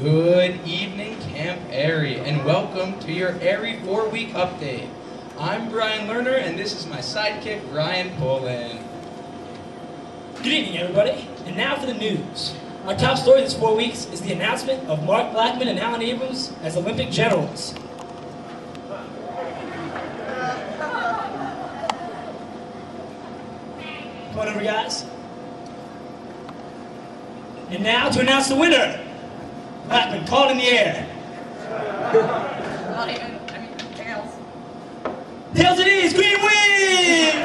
Good evening, Camp Airy, and welcome to your Airy 4-week update. I'm Brian Lerner, and this is my sidekick, Ryan Poland. Good evening, everybody, and now for the news. Our top story this 4 weeks is the announcement of Mark Blackman and Alan Abrams as Olympic generals. Come on over, guys. And now to announce the winner. Blackman, caught in the air. Not even, tails. Tails it is! Green win!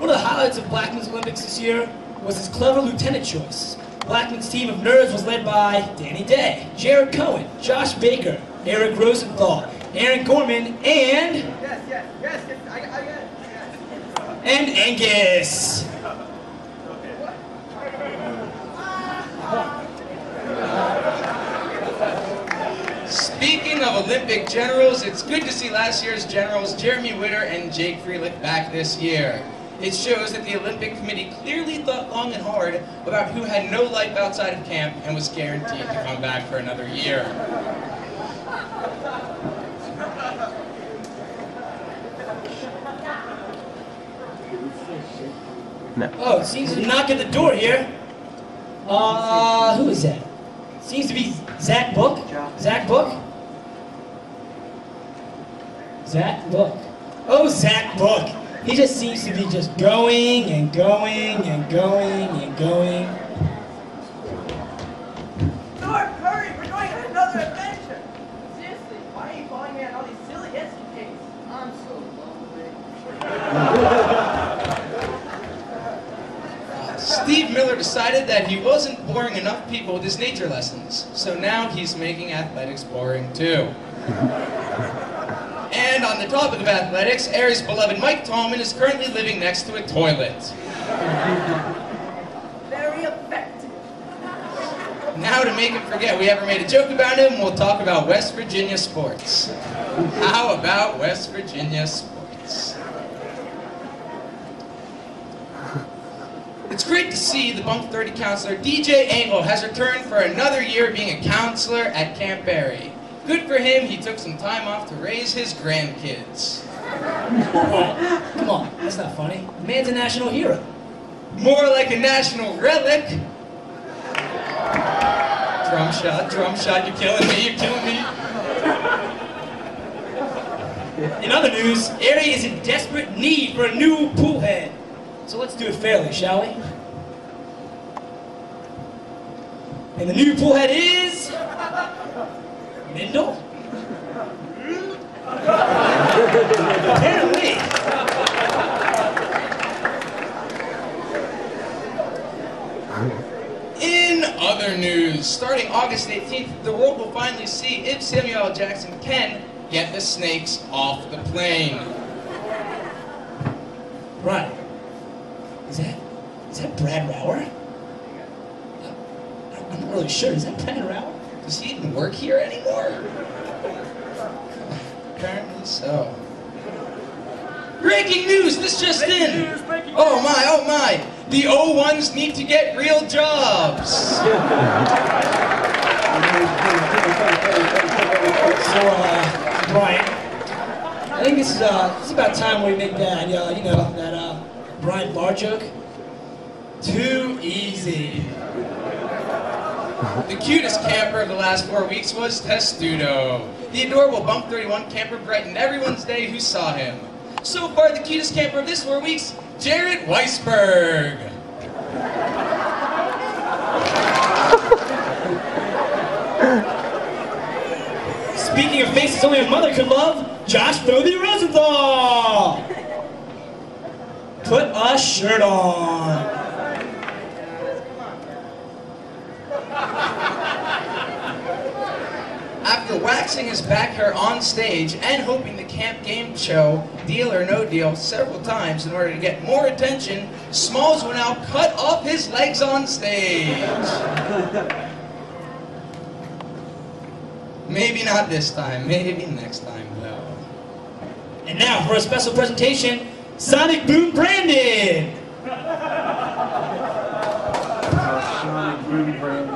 One of the highlights of Blackman's Olympics this year was his clever lieutenant choice. Blackman's team of nerds was led by Danny Day, Jared Cohen, Josh Baker, Eric Rosenthal, Aaron Gorman, and... Yes, I got it. And Angus. Speaking of Olympic generals, it's good to see last year's generals Jeremy Witter and Jake Freelick back this year. It shows that the Olympic Committee clearly thought long and hard about who had no life outside of camp and was guaranteed to come back for another year. No. Oh, it seems to knock at the door here. Who is that? Seems to be Zach Book. Zach Book? Zach Book. Oh, Zach Book. He just seems to be just going and going and going and going. Norm, hurry! We're going on another adventure! Seriously, why are you following me on all these silly escapades? I'm so lonely. Steve Miller decided that he wasn't boring enough people with his nature lessons, so now he's making athletics boring too. And on the topic of athletics, Airy's beloved Mike Tallman is currently living next to a toilet. Very effective. Now to make him forget we ever made a joke about him, we'll talk about West Virginia sports. How about West Virginia sports? It's great to see the Bunk 30 counselor DJ Engel has returned for another year being a counselor at Camp Airy. Good for him, he took some time off to raise his grandkids. Come on, that's not funny. The man's a national hero. More like a national relic. Drum shot, you're killing me, you're killing me. In other news, Airy is in desperate need for a new pool head. So let's do it fairly, shall we? And the new pool head is... Mindle? Apparently. In other news, starting August 18th, the world will finally see if Samuel L. Jackson can get the snakes off the plane. Right. Is that Brad Rower? I'm not really sure. Is that Brad Rower? Does he even work here anymore? Apparently so. Breaking news! This just in! Oh my! The O1s need to get real jobs! So, Brian, I think this is about time we make that, that Brian Barr joke. Too easy. The cutest camper of the last 4 weeks was Testudo. The adorable Bunk 31 camper brightened everyone's day who saw him. So far, the cutest camper of this 4 weeks, Jared Weisberg. Speaking of faces only a mother could love, Josh Brody Rosenthal. Put a shirt on. After waxing his back hair on stage and hoping the camp game show Deal or No Deal several times in order to get more attention, Smalls will now cut off his legs on stage. Maybe not this time, maybe next time though. And now for a special presentation, Sonic Boom Brandon! Ruby brand.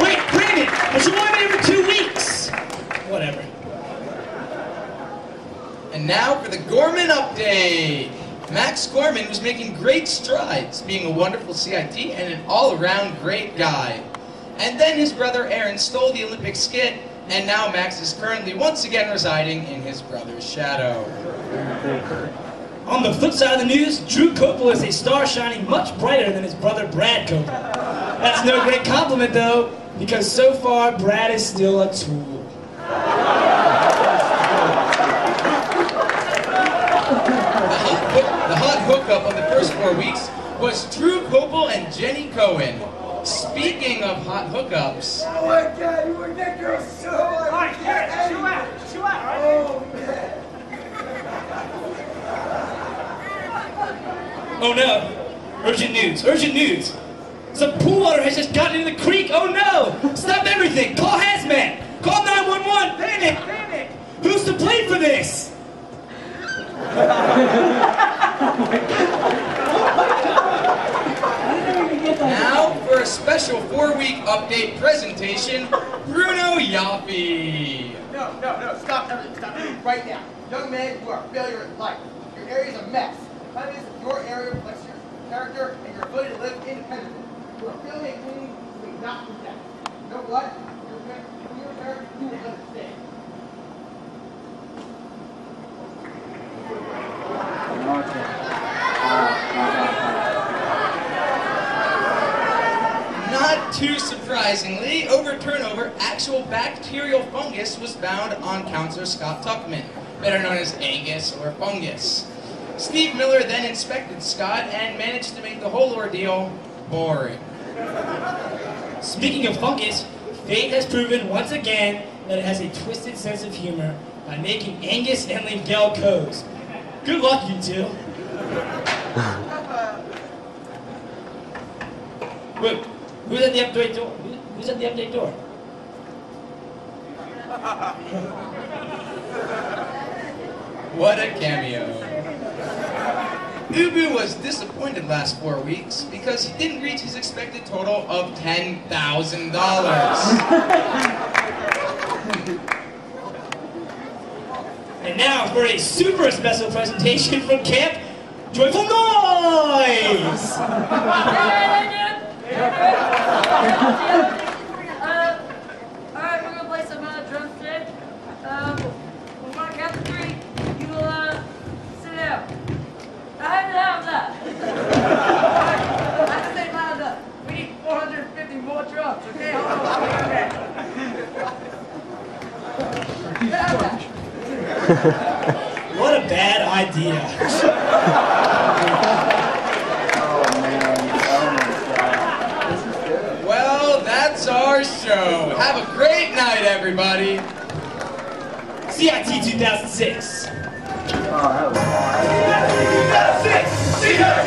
Wait, Brandon, but you wanted me for 2 weeks. Whatever. And now for the Gorman update. Max Gorman was making great strides, being a wonderful CIT and an all-around great guy. And then his brother Aaron stole the Olympic skit, and now Max is currently once again residing in his brother's shadow. On the flip side of the news, Drew Copel is a star shining much brighter than his brother Brad Copel. That's no great compliment though, because so far Brad is still a tool. The hot hookup of the first 4 weeks was Drew Copel and Jenny Cohen. Speaking of hot hookups, Oh my God, you were that girl so much. Alright, Garrett, chill out, alright? Oh man. Oh no! Urgent news, urgent news! Some pool water has just gotten into the creek! Oh no! Stop everything! Call hazmat! Call 911! Panic! Panic! Who's to blame for this? now for a special 4-week update presentation, Bruno Yaffe. No, stop everything right now. Young man, you are a failure in life. Your area is a mess. That means your area reflects your character and your ability to live independently. You are failing at cleaning, you may not do that. You know what? Your character, you will understand. Not too surprisingly, over turnover, actual bacterial fungus was found on Counselor Scott Tuckman, better known as Angus or fungus. Steve Miller then inspected Scott and managed to make the whole ordeal boring. Speaking of fungus, fate has proven once again that it has a twisted sense of humor by making Angus and Lingel codes. Good luck, you two. Wait, who's at the update door? Who's at the update door? What a cameo. Ubu was disappointed last 4 weeks because he didn't reach his expected total of $10,000. And now for a super special presentation from Camp Joyful Noise! Alright, we're gonna play some drumstick. We're gonna count to 3. You will sit down. How's that? I can say loud enough. We need 450 more drums, okay? Hold on. What a bad idea. Well, that's our show. Have a great night, everybody. CIT 2006. CIT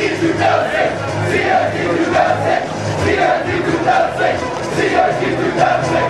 2006!